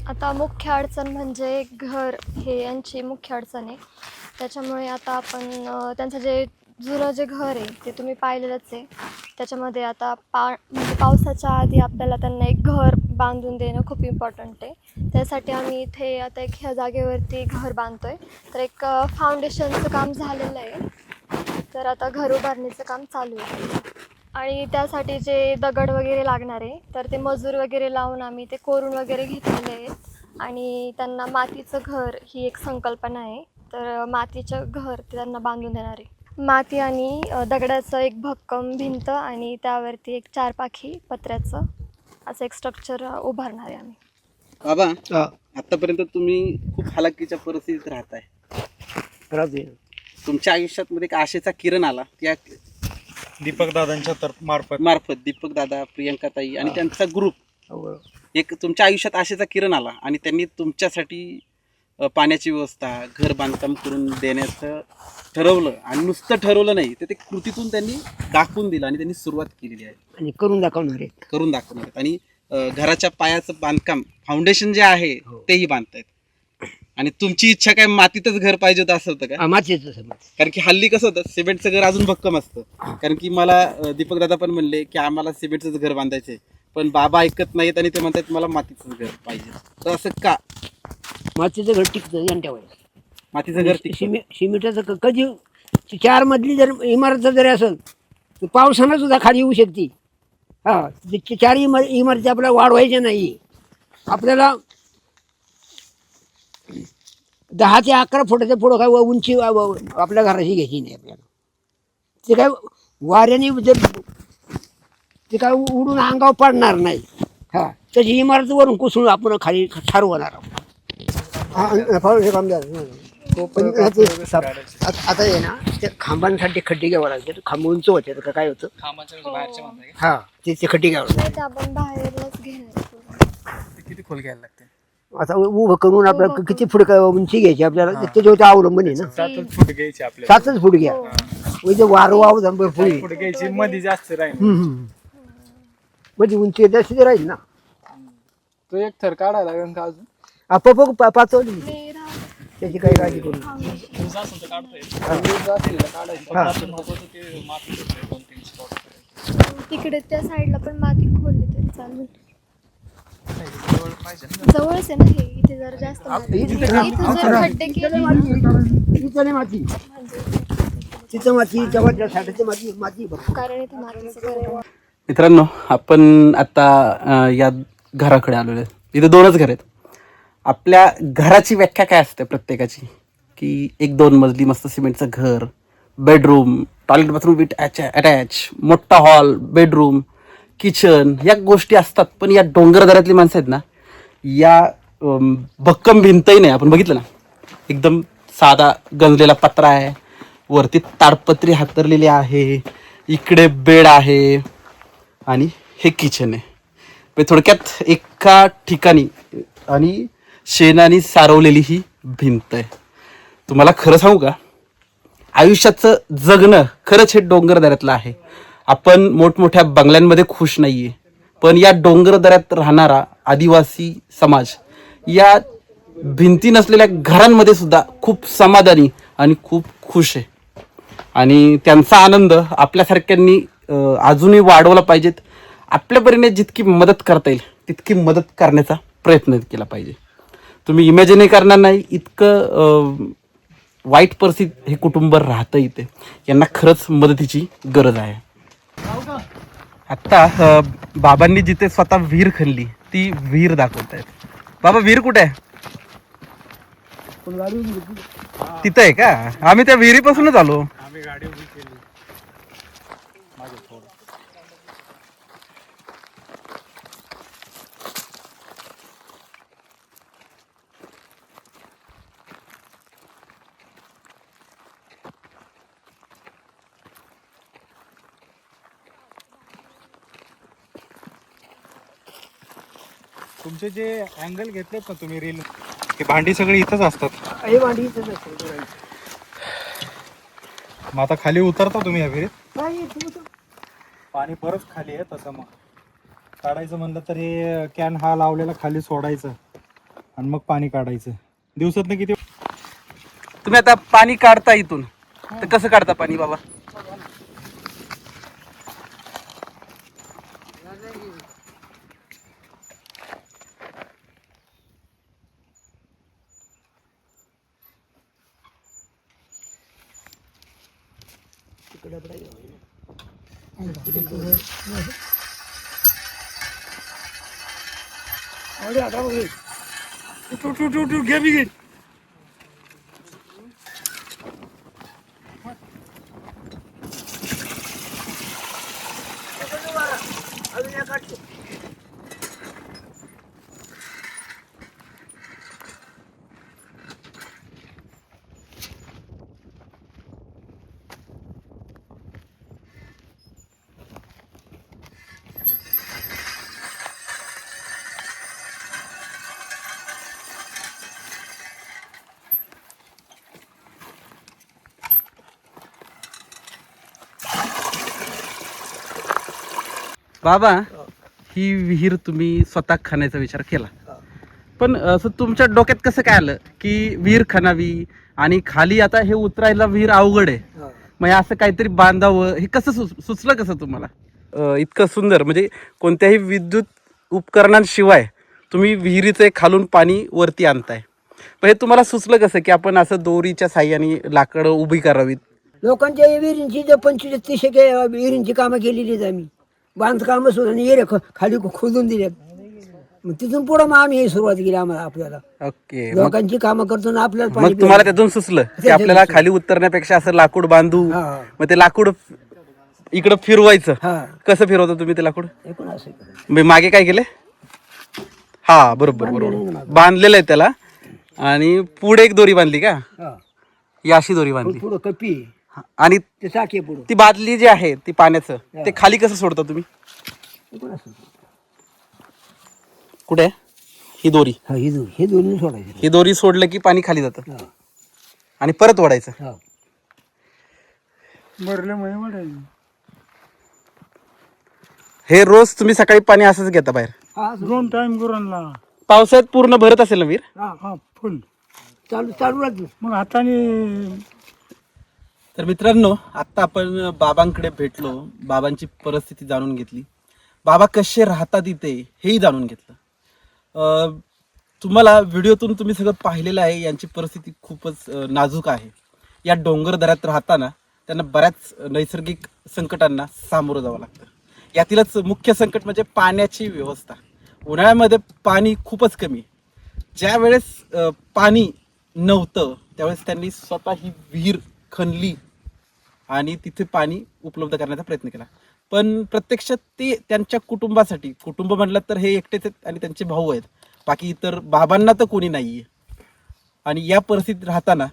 [SPEAKER 6] आता मुख्य अडचण म्हणजे घर, हे यांची मुख्य अडचण आहे. त्याच्यामुळे आता आपण त्यांचं जे जुनं जे घर आहे ते तुम्ही पाहिलेलंच आहे. त्याच्यामध्ये आता म्हणजे पावसाच्या आधी आपल्याला त्यांना एक घर बांधून देणं खूप इम्पॉर्टंट आहे. त्यासाठी आम्ही इथे आता एक ह्या जागेवरती घर बांधतोय. तर एक फाउंडेशनचं काम झालेलं आहे, तर आता घर उभारणीचं काम चालू आहे. आणि त्यासाठी जे दगड वगैरे लागणार आहे, तर ते मजूर वगैरे लावून आम्ही ते कोरून वगैरे घेतलेले आहेत. आणि त्यांना मातीचं घर ही एक संकल्पना आहे, तर मातीचं घर ते त्यांना बांधून देणार आहे. माती आणि दगडाचं एक भक्कम भिंत आणि त्यावरती एक 4 पाखी पत्र्याचं असं एक स्ट्रक्चर उभारणार आहे आम्ही.
[SPEAKER 1] बाबा, आतापर्यंत तुम्ही खूप हालाकीच्या परिस्थितीत राहताय.
[SPEAKER 2] राहते.
[SPEAKER 1] तुमच्या आयुष्यात मध्ये एक आशेचा किरण आला त्या
[SPEAKER 3] दीपक दादांच्या
[SPEAKER 1] मार्फत दीपक दादा, प्रियंका ताई आणि त्यांचा ग्रुप,
[SPEAKER 2] हो.
[SPEAKER 1] एक तुमच्या आयुष्यात आशेचा किरण आला आणि त्यांनी तुमच्यासाठी पाण्याची व्यवस्था, घर बांधकाम करून देण्याचं ठरवलं. आणि नुसतं ठरवलं नाही, तर ते कृतीतून त्यांनी दाखवून दिलं आणि त्यांनी सुरुवात केलेली आहे,
[SPEAKER 2] आणि करून दाखवणार आहेत.
[SPEAKER 1] करून दाखवणार आहेत. आणि घराच्या पायाचं बांधकाम, फाउंडेशन जे आहे तेही बांधतायत. आणि तुमची इच्छा काय मातीतच घर पाहिजे होतं असं होतं का?
[SPEAKER 2] मातीचं समज.
[SPEAKER 1] कारण की हल्ली कसं होतं, सिमेंटचं घर अजून भक्कम असतं. कारण की मला दीपक दादा पण म्हणले की आम्हाला सिमेंटचं घर बांधायचंय, पण बाबा ऐकत नाहीत आणि ते म्हणतात मला मातीचं घर पाहिजे. तर असं का?
[SPEAKER 2] मातीचं घर टिकतं यांच्या वेळेस.
[SPEAKER 1] मातीचं घर टिकतं.
[SPEAKER 2] सिमेंटाचं कधी 4 मजली जर इमारत जरी असेल तर पावसानं सुद्धा खाली येऊ शकते. हा, 4 इमारती आपल्याला वाढवायच्या नाही. आपल्याला 10 ते 11 फुटाच्या पुढं काय उंची आपल्या घराची घ्यायची नाही आपल्याला. ते काय वाऱ्याने जर ते काय उडून अंगावर पडणार नाही. हा, त्याची इमारत वरून कोसळून आपण खाली ठरवणार आहोत. काम झालं. पण आता आहे ना, त्या खांबांसाठी खड्डे घ्यावं लागते. खांब उंच होते तर काय होतं,
[SPEAKER 5] कामाच्या बाहेरचे म्हणताय
[SPEAKER 2] हा ते खड्डे घ्यावं लागते.
[SPEAKER 6] नाही तर आपण बाहेरच घेणार.
[SPEAKER 5] ते किती खोल घ्यायला लागते?
[SPEAKER 2] आता उभं करून आपल्याला किती फूट उंची घ्यायची आपल्याला त्याच्यावरती अवलंबन आहे ना.
[SPEAKER 4] 7 फूट घ्यायचे आपल्याला.
[SPEAKER 2] 7च फूट घ्या. म्हणजे वारं वाव भरपूर येईल.
[SPEAKER 4] फूट घ्यायची, मध्ये जास्त राहील.
[SPEAKER 2] म्हणजे उंची जास्त राहील ना.
[SPEAKER 5] तो एक थर काढायला लागेल का अजून?
[SPEAKER 2] आपोआप पाचवली
[SPEAKER 6] मी राहते.
[SPEAKER 2] त्याची काही काळजी करू.
[SPEAKER 5] ऊस असेल तर काढता येईल. ऊस असेल तर काढायचं. फक्त आपण नको तर ते माती करतोय 2-3 स्पॉट.
[SPEAKER 6] तिकडे त्या साईडला पण माती खोलली तरी चालेल.
[SPEAKER 5] जवळ पाहिजे ना.
[SPEAKER 6] जवळच आहे ना हे, इथे जर जास्त माती. इथे जर खड्डे केले ना,
[SPEAKER 2] तिथं नाही माती,
[SPEAKER 6] म्हणजे
[SPEAKER 2] तिथं माती, जवळच्या साठाची माती भरपूर.
[SPEAKER 6] कारण इथे मातीचं घर आहे.
[SPEAKER 1] मित्रांनो, आपण आता या घराकडे आलेलो आहे. इथे 2च घर आहेत. आपल्या घराची व्याख्या काय असते प्रत्येकाची, की 1-2 मजली मस्त सिमेंटचं घर, bedroom, toilet bathroom with attach, मोठा हॉल, बेडरूम, किचन, या गोष्टी असतात. पण या डोंगरदऱ्यातली माणसं आहेत ना, या भक्कम भिंतही नाही. आपण बघितलं ना, एकदम साधा गंजलेला पत्रा आहे, वरती ताडपत्री हातरलेली आहे, इकडे बेड आहे आणि हे किचन आहे. थोडक्यात एका ठिकाणी आणि शेणाने सारवलेली ही भिंत आहे. तुम्हाला खरं सांगू का, आयुष्याचं जगणं खरंच हे डोंगरदऱ्यातलं आहे. आपण मोठमोठ्या बंगल्यांमध्ये खुश नाहीये, पण या डोंगरदऱ्यात राहणारा आदिवासी समाज या भिंती नसलेल्या घरांमध्ये सुद्धा खूप समाधानी आणि खूप खुश आहे. आणि त्यांचा आनंद आपल्यासारख्यांनी अजूनही वाढवला पाहिजेत. आपल्या परीने जितकी मदत करता येईल तितकी मदत करण्याचा प्रयत्न केला पाहिजे. तुम्ही इमॅजिनही करणार नाही इतकं वाईट परिस्थितीत हे कुटुंब राहतं इथे. यांना खरंच मदतीची गरज आहे. आत्ता बाबांनी जिथे स्वतः विहीर खणली ती विहीर दाखवत आहेत. बाबा, विहीर कुठे आहे? तिथं आहे का? आम्ही त्या विहिरीपासूनच आलो.
[SPEAKER 4] आम्ही गाडी उभी केली. तुमचे जे अँगल घेतलेत ना तुम्ही रील, हे भांडी सगळी इथंच असतात.
[SPEAKER 2] हे भांडी इथंच असते.
[SPEAKER 3] मग आता खाली उतरता तुम्ही या विहिरीत?
[SPEAKER 2] नाही, तू
[SPEAKER 3] पाणी बरंच खाली आहे. तसं मग काढायचं म्हणलं तर हे कॅन हा लावलेला खाली सोडायचं आणि मग पाणी काढायचं. दिवसातनं किती?
[SPEAKER 1] तुम्ही आता पाणी काढता इथून, तर कसं काढता पाणी बाबा?
[SPEAKER 4] घे बी घे.
[SPEAKER 1] बाबा ही विहीर तुम्ही स्वतः खणायचा विचार केला, पण असं तुमच्या डोक्यात कसं काय आलं की विहीर खणावी आणि खाली आता हे उतरायला विहीर अवघड आहे, मग हे असं काहीतरी बांधावं, हे कसं सुचलं कसं तुम्हाला? इतकं सुंदर म्हणजे कोणत्याही विद्युत उपकरणांशिवाय तुम्ही विहिरीचं खालून पाणी वरती आणताय, पण हे तुम्हाला सुचलं कसं की आपण असं दोरीच्या साह्याने लाकडं उभी करावीत?
[SPEAKER 2] लोकांच्या विहिरींची जर 25-30 विहिरींची कामं केलेली आहेत आम्ही, बांधकामं सुद्धा आणि एरे खाली खोदून दिल्यात. मग तिथून पुढं मग आम्ही हे सुरुवात केली आम्हाला आपल्याला
[SPEAKER 1] ओके,
[SPEAKER 2] लोकांची कामं करतो आणि आपल्याला पाणी
[SPEAKER 1] मग तुम्हाला त्यातून सुचलं की आपल्याला खाली उतरण्यापेक्षा असं लाकूड बांधू,
[SPEAKER 2] हा.
[SPEAKER 1] मग ते लाकूड इकडं फिरवायचं.
[SPEAKER 2] हा
[SPEAKER 1] कसं फिरवता तुम्ही ते लाकूड?
[SPEAKER 2] एकूण असं केलं.
[SPEAKER 1] मी मागे काय केले? हा बरोबर बरोबर, बांधलेलं आहे त्याला आणि पुढे एक दोरी बांधली का?
[SPEAKER 2] हा.
[SPEAKER 1] ही अशी दोरी बांधली
[SPEAKER 2] पुढं कपी
[SPEAKER 1] हा. आणि
[SPEAKER 2] ते चाकी पुढं
[SPEAKER 1] ती बादली जी आहे ती पाण्याचं, ते खाली कसं सोडता तुम्ही?
[SPEAKER 2] एकूण असं.
[SPEAKER 1] कुठे आहे? ही दोरी,
[SPEAKER 2] हा हे दोन्ही सोडायचे.
[SPEAKER 1] ही दोरी सोडलं की पाणी खाली जातं
[SPEAKER 2] हा.
[SPEAKER 1] आणि परत ओढायचं.
[SPEAKER 2] हा.
[SPEAKER 1] हे रोज तुम्ही सकाळी पाणी असंच घेता बाहेर?
[SPEAKER 2] हा,
[SPEAKER 7] 2 टाइम गुरांना
[SPEAKER 1] पावसाळ्यात पूर्ण भरत असेल ना विहीर?
[SPEAKER 2] हा.
[SPEAKER 7] फुल
[SPEAKER 2] चालू राहतो.
[SPEAKER 7] मग हाताने
[SPEAKER 1] तर मित्रांनो, आता आपण बाबांकडे भेटलो, बाबांची परिस्थिती जाणून घेतली, बाबा कसे राहतात इथे हेही जाणून घेतलं. तुम्हाला व्हिडिओतून तुम्ही सगळं पाहिलेलं आहे, यांची परिस्थिती खूपच नाजूक आहे. या डोंगर दऱ्यात राहताना त्यांना बऱ्याच नैसर्गिक संकटांना सामोरं जावं लागतं. यातीलच मुख्य संकट म्हणजे पाण्याची व्यवस्था. उन्हाळ्यामध्ये पाणी खूपच कमी. ज्या वेळेस पाणी नव्हतं त्यावेळेस त्यांनी स्वतः ही विहीर खणली आणि तिथे पाणी उपलब्ध करण्याचा प्रयत्न केला, पण प्रत्यक्षात ते त्यांच्या कुटुंबासाठी, कुटुंब म्हटलं तर हे एकटेच आहेत आणि त्यांचे भाऊ आहेत, बाकी इतर बाबांना तर कोणी नाही आहे. आणि या परिस्थितीत राहताना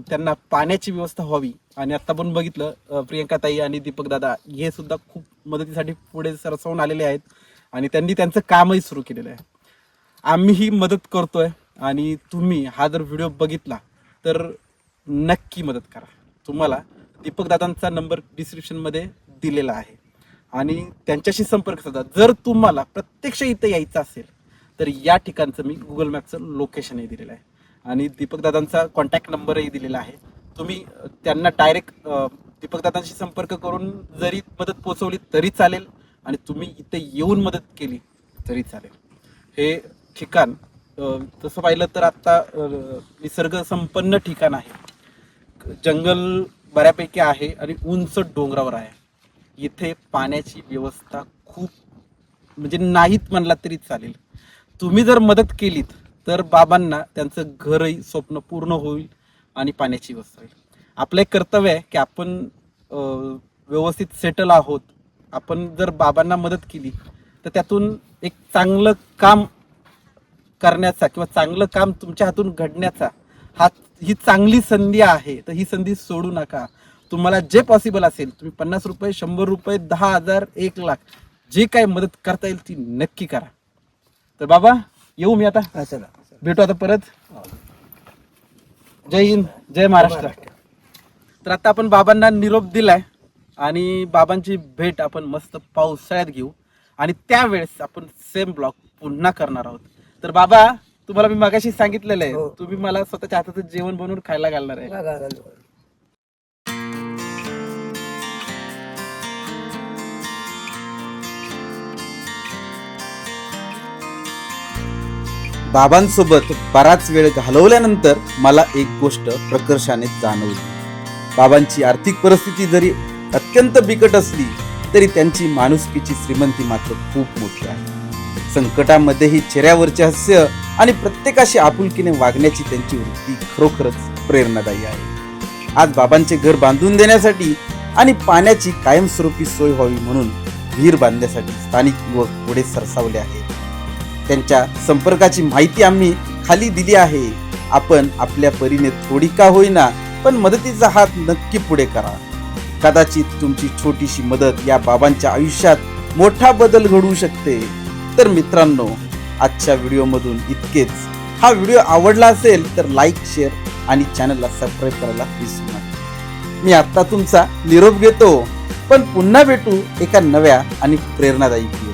[SPEAKER 1] त्यांना पाण्याची व्यवस्था व्हावी. आणि आत्ता पण बघितलं प्रियंकाताई आणि दीपक दादा हे सुद्धा खूप मदतीसाठी पुढे सरसावून आलेले आहेत आणि त्यांनी त्यांचं कामही सुरू केलेलं आहे. आम्हीही मदत करतोय आणि तुम्ही हा जर व्हिडिओ बघितला तर नक्की मदत करा. तुम्हाला दीपक दादांचा नंबर डिस्क्रिप्शनमध्ये दिलेला आहे आणि त्यांच्याशी संपर्क साधा. जर तुम्हाला प्रत्यक्ष इथं यायचं असेल तर या ठिकाणचं मी गुगल मॅपचं लोकेशनही दिलेलं आहे आणि दीपक दादांचा कॉन्टॅक्ट नंबरही दिलेला आहे. तुम्ही त्यांना डायरेक्ट दीपक दादांशी संपर्क करून जरी मदत पोचवली तरी चालेल आणि तुम्ही इथे येऊन मदत केली तरी चालेल. हे ठिकाण तसं पाहिलं तर आत्ता निसर्ग संपन्न ठिकाण आहे. जंगल बऱ्यापैकी आहे आणि उंच डोंगरावर आहे. इथे पाण्याची व्यवस्था खूप म्हणजे नाहीत म्हणला तरी चालेल. तुम्ही जर मदत केलीत तर बाबांना त्यांचं घरही स्वप्न पूर्ण होईल आणि पाण्याची व्यवस्था होईल. आपलं एक कर्तव्य आहे की आपण व्यवस्थित सेटल आहोत. आपण जर बाबांना मदत केली तर त्यातून एक चांगलं काम करण्याचा किंवा चांगलं काम तुमच्या हातून घडण्याचा ही चांगली संधी आहे. तर ही संधी सोडू नका. तुम्हाला जे पॉसिबल असेल तुम्ही 50 रुपये, 100 रुपये, 10,000, 1,00,000 जे काही मदत करता येईल ती नक्की करा. तर बाबा येऊ मी आता, भेटू आता परत. जय हिंद, जय महाराष्ट्र. तर आता आपण बाबांना निरोप दिलाय आणि बाबांची भेट आपण मस्त पावसाळ्यात घेऊ आणि त्यावेळेस आपण सेम ब्लॉग पुन्हा करणार आहोत. तर बाबा तुम्हाला मी मगाशी सांगितलेलं आहे तुम्ही मला स्वतःच्या हाताचं जेवण बनवून खायला घालणार आहे. बाबांसोबत बराच वेळ घालवल्यानंतर मला एक गोष्ट प्रकर्षाने जाणवली. बाबांची आर्थिक परिस्थिती जरी अत्यंत बिकट असली तरी त्यांची माणुसकीची श्रीमंती मात्र खूप मोठी आहे. संकटामध्येही चेहऱ्यावरचे हास्य आणि प्रत्येकाशी आपुलकीने वागण्याची त्यांची वृत्ती खरोखरच प्रेरणादायी आहे. आज बाबांचे घर बांधून देण्यासाठी आणि पाण्याची कायमस्वरूपी सोय व्हावी म्हणून विहीर बांधण्यासाठी स्थानिक युवक पुढे सरसावले आहेत. त्यांच्या संपर्काची माहिती आम्ही खाली दिली आहे. आपण आपल्या परीने थोडी का होईना पण मदतीचा हात नक्की पुढे करा. कदाचित तुमची छोटीशी मदत या बाबांच्या आयुष्यात मोठा बदल घडवू शकते. तर मित्रांनो, आजच्या व्हिडिओमधून इतकेच. हा व्हिडिओ आवडला असेल तर लाईक, शेअर आणि चॅनलला सबस्क्राईब करायला विसरू नका. मी आता तुमचा निरोप घेतो. पण पुन्हा भेटू एका नव्या आणि प्रेरणादायी व्हिडिओ.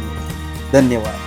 [SPEAKER 1] धन्यवाद.